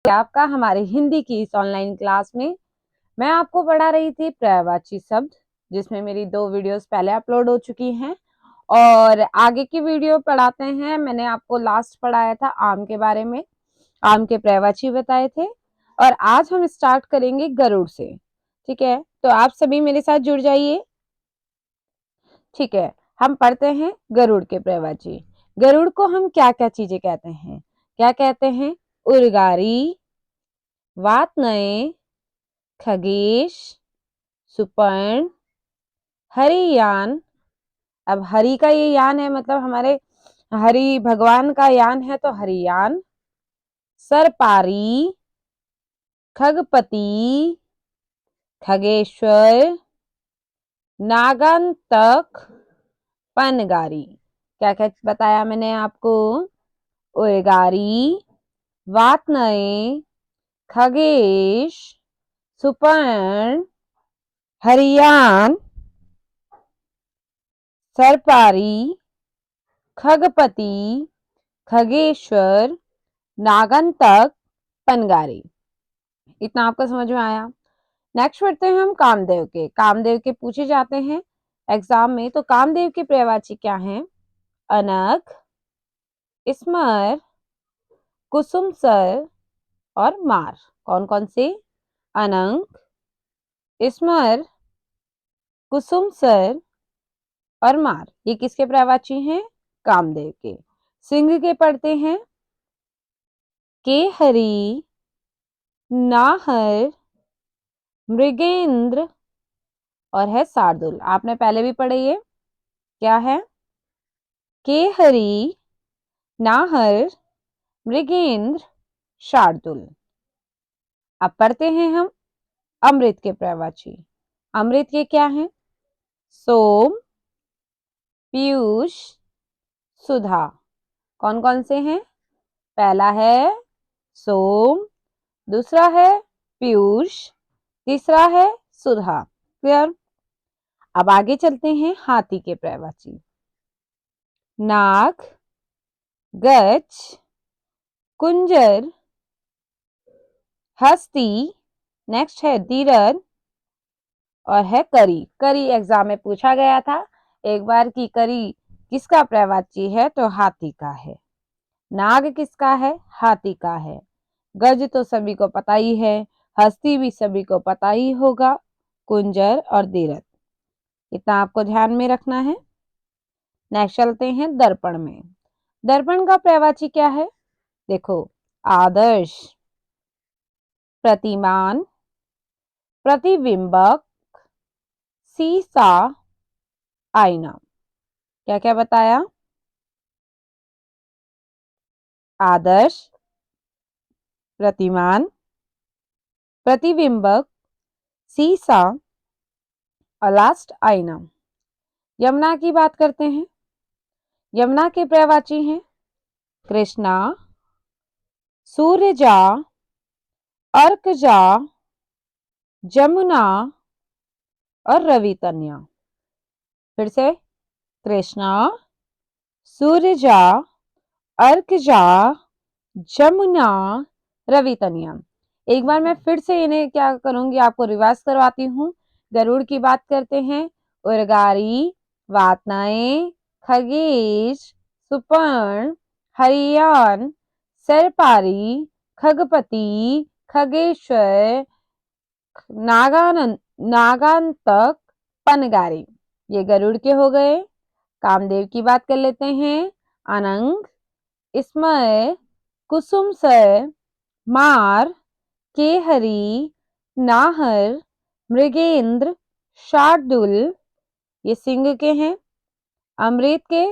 आपका हमारे हिंदी की इस ऑनलाइन क्लास में मैं आपको पढ़ा रही थी पर्यायवाची शब्द, जिसमें मेरी 2 वीडियोस पहले अपलोड हो चुकी हैं और आगे की वीडियो पढ़ाते हैं। मैंने आपको लास्ट पढ़ाया था आम के बारे में, आम के पर्यायवाची बताए थे और आज हम स्टार्ट करेंगे गरुड़ से। ठीक है, तो आप सभी मेरे साथ जुड़ जाइए। ठीक है, हम पढ़ते हैं गरुड़ के पर्यायवाची। गरुड़ को हम क्या क्या चीजें कहते हैं? क्या कहते हैं? उर्गारी, वातनय, खगेश, सुपर्ण, हरियान। अब हरि का ये यान है, मतलब हमारे हरि भगवान का यान है, तो हरियान, सरपारी, खगपति, खगेश्वर, नागांतक, पनगारी। क्या क्या बताया मैंने आपको? उर्गारी, वातनय, खगेश, सुपर्ण, हरियान, सरपारी, खगपति, खगेश्वर, नागांतक, पनगारी। इतना आपको समझ में आया? नेक्स्ट पढ़ते हैं हम कामदेव के। कामदेव के पूछे जाते हैं एग्जाम में, तो कामदेव के पर्यायवाची क्या हैं? अनग, स्मर, कुसुम सर और मार। कौन कौन से? अनंग, स्मर, कुसुम सर और मार। ये किसके पर्यायवाची हैं? कामदेव के। सिंह के पढ़ते हैं केहरी, नाहर, मृगेंद्र और है शार्दुल। आपने पहले भी पढ़े ये। क्या है? केहरी, नाहर, मृगेंद्र, शार्दुल। अब पढ़ते हैं हम अमृत के पर्यायवाची। अमृत के क्या हैं? सोम, पीयूष, सुधा। कौन कौन से हैं? पहला है सोम, दूसरा है पीयूष, तीसरा है सुधा। क्लियर? अब आगे चलते हैं हाथी के पर्यायवाची। नाग, गज, कुंजर, हस्ती, नेक्स्ट है धीरज और है करी। करी एग्जाम में पूछा गया था एक बार कि करी किसका पर्यायवाची है, तो हाथी का है। नाग किसका है? हाथी का है। गज तो सभी को पता ही है, हस्ती भी सभी को पता ही होगा, कुंजर और धीरज। इतना आपको ध्यान में रखना है। नेक्स्ट चलते हैं दर्पण में। दर्पण का पर्यायवाची क्या है? देखो, आदर्श, प्रतिमान, प्रतिबिंबक, सीसा, आईना। क्या क्या बताया? आदर्श, प्रतिमान, प्रतिबिंबक, सीसा और लास्ट आईना। यमुना की बात करते हैं। यमुना के पर्यायवाची हैं कृष्णा, सूर्यजा, अर्कजा, जमुना और रवितन्या। फिर से, कृष्णा, सूर्यजा, अर्कजा, जमुना, रवितन्या। एक बार मैं फिर से इन्हें क्या करूंगी, आपको रिवाइज करवाती हूँ। गरुड़ की बात करते हैं उर्गारी, वातनाएं, खगेश, सुपर्ण, हरियान, सरपारी, खगपति, खगेश्वर, नागांतक, पनगारी। ये गरुड़ के हो गए। कामदेव की बात कर लेते हैं। अनंग, स्मर, कुसुम सर, मार, केहरी, नाहर, मृगेंद्र, शार्दुल। ये सिंह के हैं। अमृत के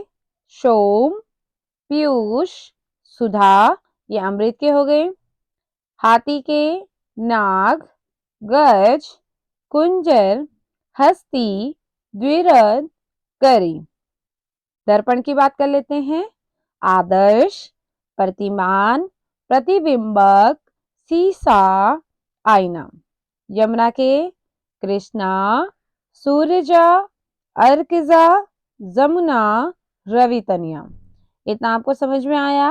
सोम, पीयूष, सुधा। ये अमृत के हो गए। हाथी के नाग, गज, कुंजर, हस्ती, द्विरथ, करी। दर्पण की बात कर लेते हैं। आदर्श, प्रतिमान, प्रतिबिंबक, सीसा, आईना। यमुना के कृष्णा, सूर्यजा, अर्कजा, जमुना, रवितन्या। इतना आपको समझ में आया?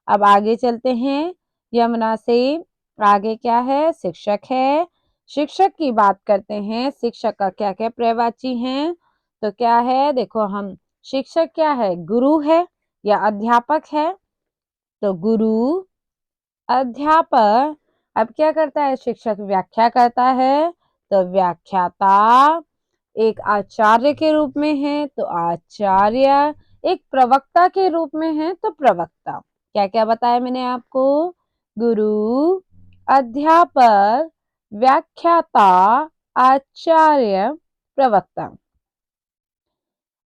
अब आगे चलते हैं यमुना से आगे क्या है? शिक्षक है। शिक्षक की बात करते हैं। शिक्षक का क्या क्या पर्यायवाची हैं? तो क्या है? देखो हम शिक्षक क्या है? गुरु है या अध्यापक है। तो गुरु, अध्यापक। अब क्या करता है शिक्षक? व्याख्या करता है। तो व्याख्याता। एक आचार्य के रूप में है तो आचार्य। एक प्रवक्ता के रूप में है तो प्रवक्ता। क्या क्या बताया मैंने आपको? गुरु, अध्यापक, व्याख्याता, आचार्य, प्रवक्ता।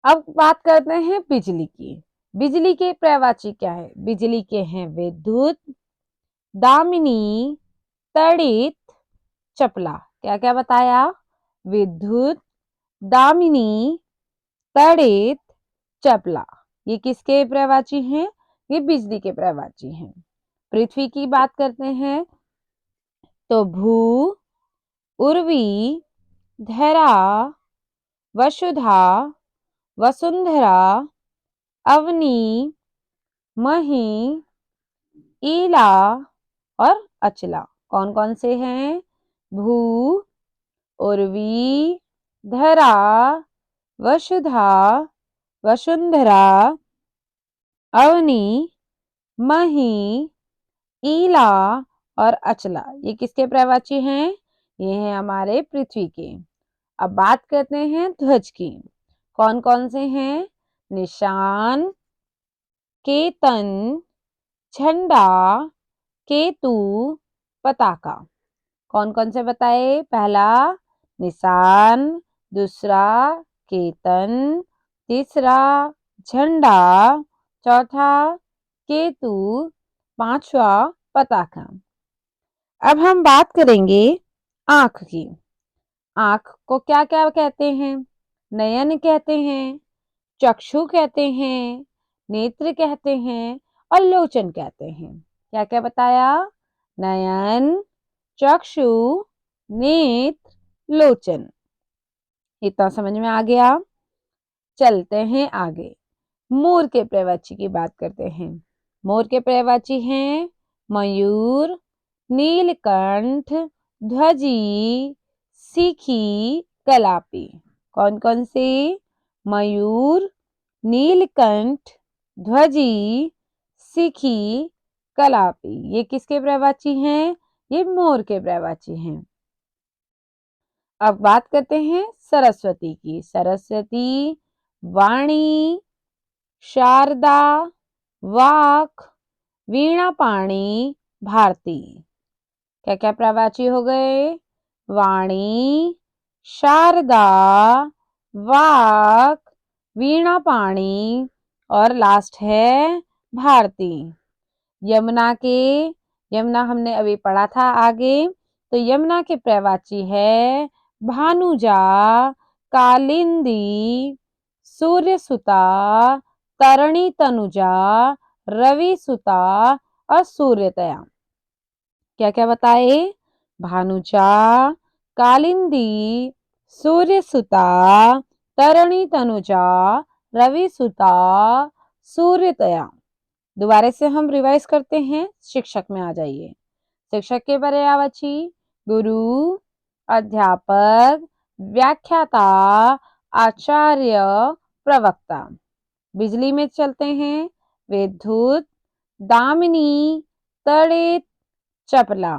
अब बात करते हैं बिजली की। बिजली के पर्यायवाची क्या है? बिजली के हैं विद्युत, दामिनी, तड़ित, चपला। क्या क्या बताया? विद्युत, दामिनी, तड़ित, चपला। ये किसके पर्यायवाची हैं? ये बिजली के पर्यायवाची हैं। पृथ्वी की बात करते हैं तो भू, उर्वी, धरा, वसुधा, वसुंधरा, अवनी, मही, ईला और अचला। कौन कौन से हैं? भू, उर्वी, धरा, वसुधा, वसुंधरा, अवनी, मही, ईला और अचला। ये किसके पर्यायवाची हैं? ये हैं हमारे पृथ्वी के। अब बात करते हैं ध्वज की। कौन कौन से हैं? निशान, केतन, झंडा, केतु, पताका। कौन कौन से बताए? पहला निशान, दूसरा केतन, तीसरा झंडा, चौथा केतु, पांचवा पताका। अब हम बात करेंगे आंख की। आंख को क्या क्या कहते हैं? नयन कहते हैं, चक्षु कहते हैं, नेत्र कहते हैं और लोचन कहते हैं। क्या क्या बताया? नयन, चक्षु, नेत्र, लोचन। इतना समझ में आ गया? चलते हैं आगे। मोर के पर्यायवाची की बात करते हैं। मोर के पर्यायवाची हैं मयूर, नीलकंठ, ध्वजी, सीखी, कलापी। कौन कौन से? मयूर, नीलकंठ, ध्वजी, सीखी, कलापी। ये किसके पर्यायवाची हैं? ये मोर के पर्यायवाची हैं। अब बात करते हैं सरस्वती की। सरस्वती, वाणी, शारदा, वाक, वीणापाणी, भारती। क्या क्या पर्यायवाची हो गए? वाणी, शारदा, वाक, वीणापाणी और लास्ट है भारती। यमुना के, यमुना हमने अभी पढ़ा था आगे। तो यमुना के पर्यायवाची है भानुजा, कालिंदी, सूर्यसुता, तरणी तनुजा, रवि सुता और सूर्यतया। क्या क्या बताए? भानुजा, कालिंदी, सूर्यसुता, तरणी तनुजा, रवि सुता, सूर्यतया। दोबारा से हम रिवाइज करते हैं। शिक्षक में आ जाइए। शिक्षक के पर्यायवाची गुरु, अध्यापक, व्याख्याता, आचार्य, प्रवक्ता। बिजली में चलते हैं विद्युत, दामिनी, तड़ित, चपला।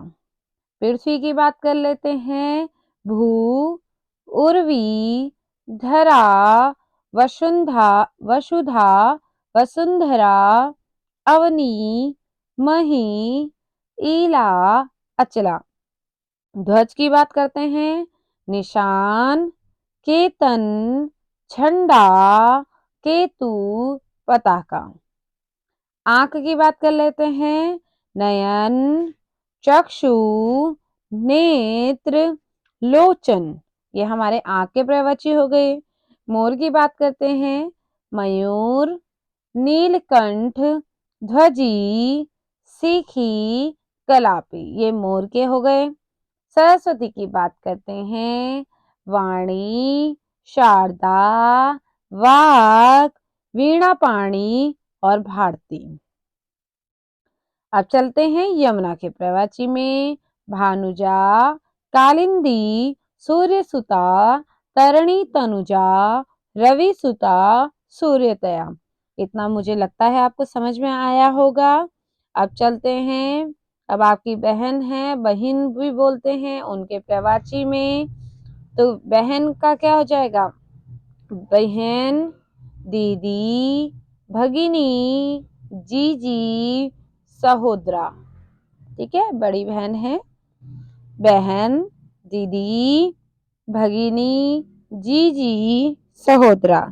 पृथ्वी की बात कर लेते हैं भू, उर्वी, धरा, वसुधा, वसुंधरा, अवनी, मही, ईला, अचला। ध्वज की बात करते हैं निशान, केतन, झंडा, केतु, पताका। आंख की बात कर लेते हैं नयन, चक्षु, नेत्र, लोचन। ये हमारे आंख के पर्यायवाची हो गए। मोर की बात करते हैं मयूर, नीलकंठ, ध्वजी, सीखी, कलापी। ये मोर के हो गए। सरस्वती की बात करते हैं वाणी, शारदा, वाक, वीणापाणी और भारती। अब चलते हैं यमुना के प्रवाची में। भानुजा, कालिंदी, सूर्यसुता, तरणी तनुजा, रवि सुता, सूर्यतया। इतना मुझे लगता है आपको समझ में आया होगा। अब चलते हैं, अब आपकी बहन है, बहन भी बोलते हैं, उनके प्रवाची में। तो बहन का क्या हो जाएगा? बहन, दीदी, भगिनी, जीजी, सहोदरा। ठीक है, बड़ी बहन है, बहन, दीदी, भगिनी, जीजी, सहोदरा।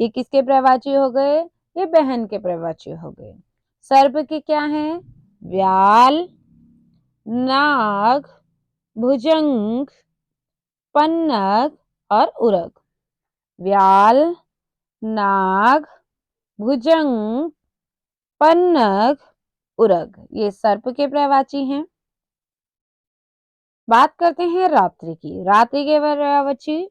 ये किसके प्रवाची हो गए? ये बहन के प्रवाची हो गए। सर्प के क्या हैं? व्याल, नाग, भुजंग, पन्नग और उरग। व्याल, नाग, भुजंग, पन्नग, उरग, ये सर्प के प्रवाची हैं। बात करते हैं रात्रि की। रात्रि के प्रवाची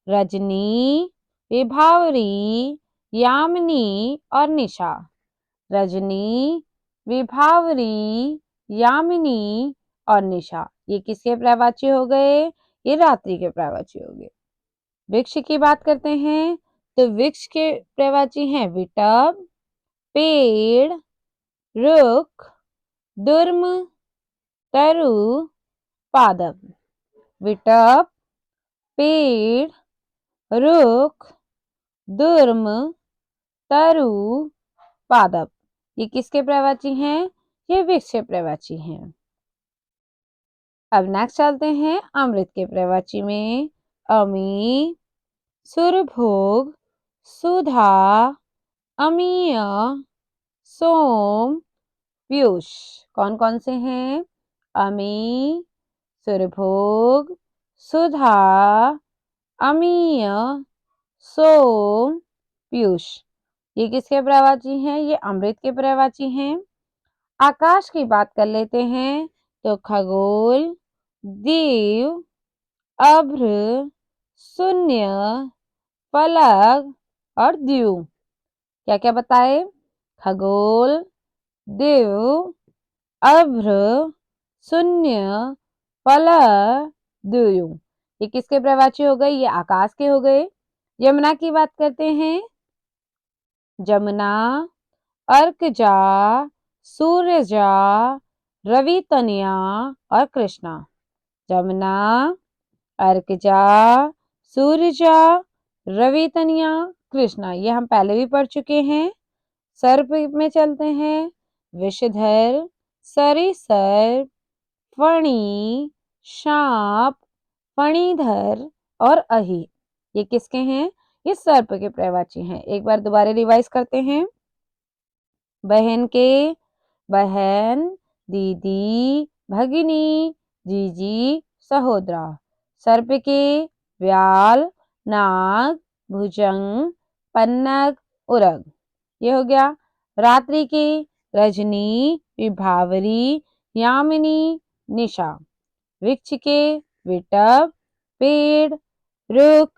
रजनी, विभावरी, यामिनी और निशा। रजनी, विभावरी, यामिनी और निशा, ये किसके प्रवाची हो गए? ये रात्रि के प्रवाची हो गए। वृक्ष की बात करते हैं, तो वृक्ष के प्रवाची हैं विटब, पेड़, रुख, दुर्म, तरु, पादप। विटप, पेड़, रुख, दुर्म, तरु, पादप, ये किसके प्रवाची हैं? ये वृक्ष के प्रवाची हैं। अब नेक्स्ट चलते हैं अमृत के प्रवाची में। अमी, सुरभोग, सुधा, अमीय, सोम, पीयूष। कौन कौन से हैं? अमी, सुरभोग, सुधा, अमीय, सोम, पीयूष, ये किसके प्रवाची हैं? ये अमृत के प्रवाची हैं। आकाश की बात कर लेते हैं, तो खगोल, दीव, अभ्र, शून्य, फलक और द्युम। क्या क्या बताए? खगोल, दीव, अभ्र, शून्य, फलक, द्युम, ये किसके प्रवाची हो गए? ये आकाश के हो गए। यमुना की बात करते हैं। जमुना, अर्कजा, सूर्यजा, रवि तनिया और कृष्णा। जमुना, अर्कजा, सूर्यजा, रवि तनिया, कृष्णा, ये हम पहले भी पढ़ चुके हैं। सर्प में चलते हैं। विषधर, सरीसर्प, फणी, सांप, फणीधर और अहि, ये किसके हैं? ये सर्प के प्रवाची हैं। एक बार दोबारा रिवाइज करते हैं। बहन के बहन, दीदी, भगिनी, जीजी, सहोदरा। सर्प के व्याल, नाग, भुजंग, पन्नग, उरग, ये हो गया। रात्रि के रजनी, विभावरी, यामिनी, निशा। वृक्ष के विटप, पेड़, रुख,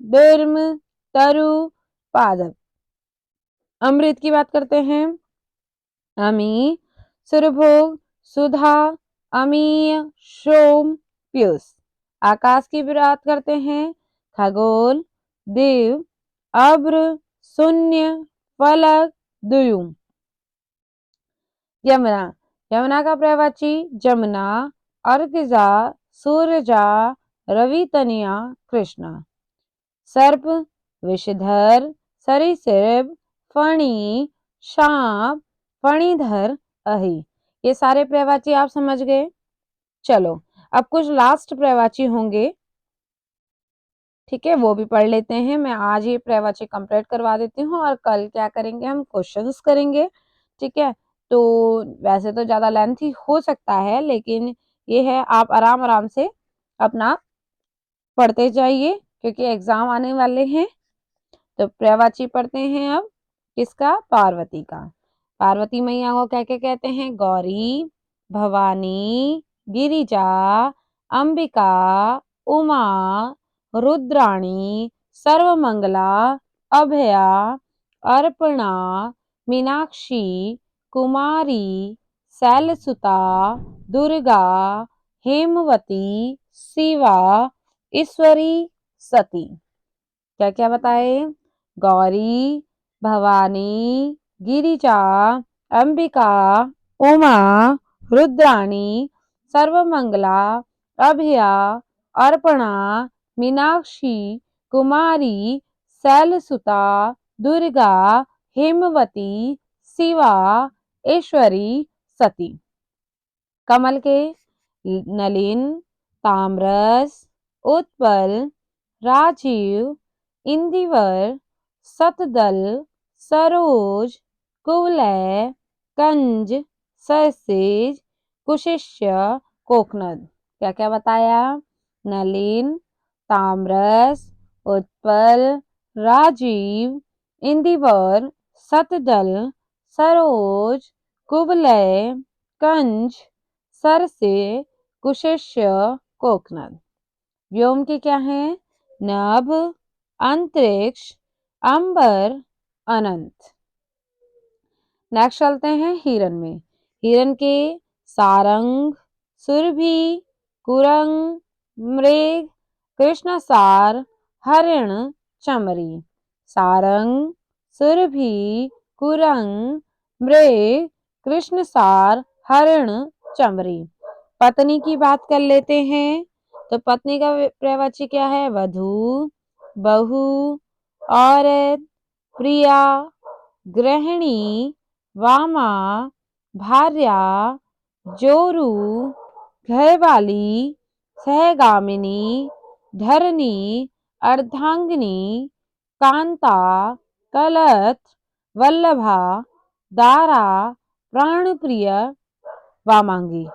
दुर्म, तरु, पादप। अमृत की बात करते हैं। अमी, सुरभोग, सुधा, अमीय, सोम, पीयूष। आकाश की बात करते हैं। खगोल, देव, अभ्र, शून्य, फलक, द्युम। यमुना, यमुना का प्रवाची जमुना, अर्कजा, सूर्यजा, रवि तनिया, कृष्णा। सर्प, विषधर, सरीसृप, फणी, सांप, फणीधर, अहि, ये सारे प्रवाची आप समझ गए। चलो अब कुछ लास्ट प्रवाची होंगे, ठीक है, वो भी पढ़ लेते हैं। मैं आज ये प्रवाची कंप्लीट करवा देती हूँ और कल क्या करेंगे, हम क्वेश्चंस करेंगे। ठीक है, तो वैसे तो ज्यादा लेंथी हो सकता है, लेकिन ये है आप आराम आराम से अपना पढ़ते जाइए, क्योंकि एग्जाम आने वाले हैं। तो प्रवाची पढ़ते हैं अब किसका? पार्वती का। पार्वती मैया को क्या क्या कहते हैं? गौरी, भवानी, गिरिजा, अंबिका, उमा, रुद्राणी, सर्वमंगला, अभया, अर्पणा, मीनाक्षी, कुमारी, शैलसुता, दुर्गा, हेमवती, शिवा, ईश्वरी, सती। क्या क्या बताए? गौरी, भवानी, गिरिजा, अंबिका, उमा, रुद्राणी, सर्वमंगला, अभया, अर्पणा, मीनाक्षी, कुमारी, शैलसुता, दुर्गा, हेमवती, शिवा, ईश्वरी, सती। कमल के नलिन, ताम्रस, उत्पल, राजीव, इंदिवर, सतदल, सरोज, कुवलय, कंज, सरसेज, कुशिष्य, कोकनद। क्या क्या बताया? नलिन, ताम्रस, उत्पल, राजीव, इंदिवर, सतदल, सरोज, कुवलय, कंज, सरसे, कुशिष्य, कोकनद। व्योम के क्या है? नभ, अंतरिक्ष, अंबर, अनंत। नेक्स्ट चलते हैं हिरण में। हिरण के सारंग, सुरभि, कुरंग, मृग, कृष्णसार, हरिण, चमरी। सारंग, सुरभि, कुरंग, मृग, कृष्णसार, हरिण, चमरी। पत्नी की बात कर लेते हैं। तो पत्नी का प्रवाची क्या है? वधू, बहू, औरत, प्रिया, गृहिणी, वामा, भार्या, जोरू, घरवाली, सहगामिनी, धरनी, अर्धांगिनी, कांता, कलत, वल्लभा, दारा, प्राणप्रिय, वामांगी।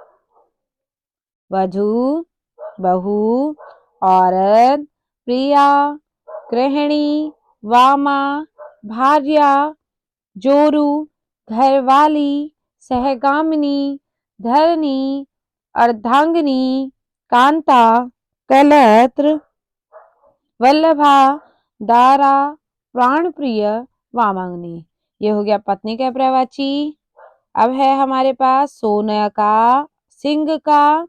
वधू, बहू, औरत, प्रिया, गृहिणी, वामा, भार्या, जोरू, घरवाली, सहगामिनी, धरनी, अर्धांगिनी, कांता, कलत्र, वल्लभा, दारा, प्राणप्रिय, वामांगनी। ये हो गया पत्नी का प्रवाची। अब है हमारे पास सोने का, सिंह का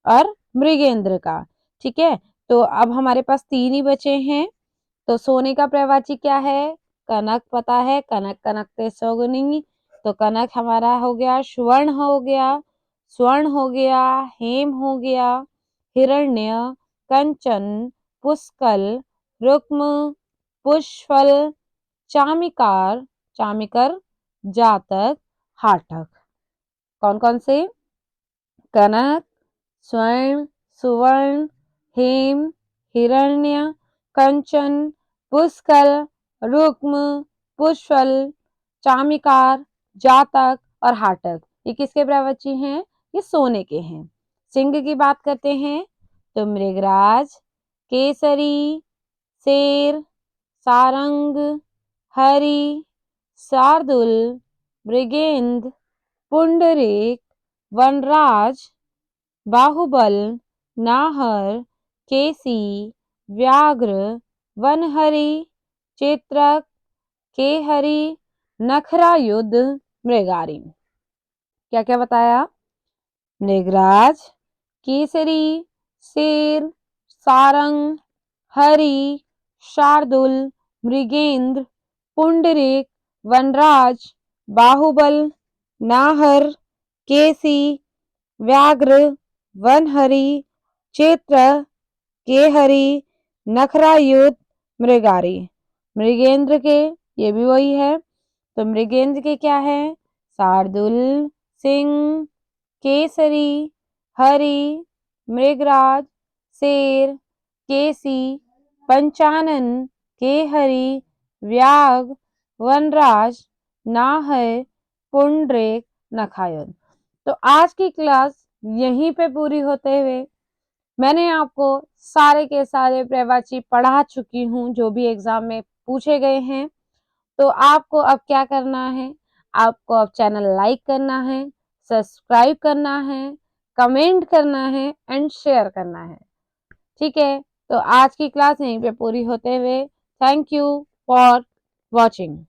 और मृगेंद्र का। ठीक है, तो अब हमारे पास 3 ही बचे हैं। तो सोने का प्रवाची क्या है? कनक पता है, कनक कनकते सौगुनी। तो कनक हमारा हो गया, स्वर्ण हो गया, स्वर्ण हो गया, हेम हो गया, हिरण्य, कंचन, पुष्कल, रुक्म, पुष्फल, चामिकार, चामिकर, जातक, हाटक। कौन कौन से? कनक, स्वर्ण, सुवर्ण, हेम, हिरण्य, कंचन, पुष्कल, रुक्म, पुष्फल, चामिकार, जातक और हाटक। ये किसके प्रवची हैं? ये सोने के हैं। सिंह की बात करते हैं तो मृगराज, केसरी, शेर, सारंग, हरि, शार्दुल, मृगेंद्र, पुंडरीक, वनराज, बाहुबल, नाहर, केसी, व्याघ्र, वनहरि, चेत्रक, केहरी, नखरायुध, मृगारी। क्या क्या बताया? मृगराज, केसरी, शेर, सारंग, हरि, शार्दुल, मृगेंद्र, पुंडरीक, वनराज, बाहुबल, नाहर, केसी, व्याघ्र, वनहरि, चेत्र, केहरी, नखरायुध, मृगारी। मृगेंद्र के ये भी वही है। तो मृगेंद्र के क्या है? शार्दुल, सिंह, केसरी, हरि, मृगराज, शेर, केसी, पंचानन, केहरी, व्याघ्र, वनराज, नाहर, पुंडरीक, नखायुध। तो आज की क्लास यहीं पे पूरी होते हुए मैंने आपको सारे के सारे प्रवाची पढ़ा चुकी हूँ जो भी एग्जाम में पूछे गए हैं। तो आपको अब क्या करना है? आपको अब चैनल लाइक करना है, सब्सक्राइब करना है, कमेंट करना है एंड शेयर करना है। ठीक है, तो आज की क्लास यहीं पे पूरी होते हुए थैंक यू फॉर वॉचिंग।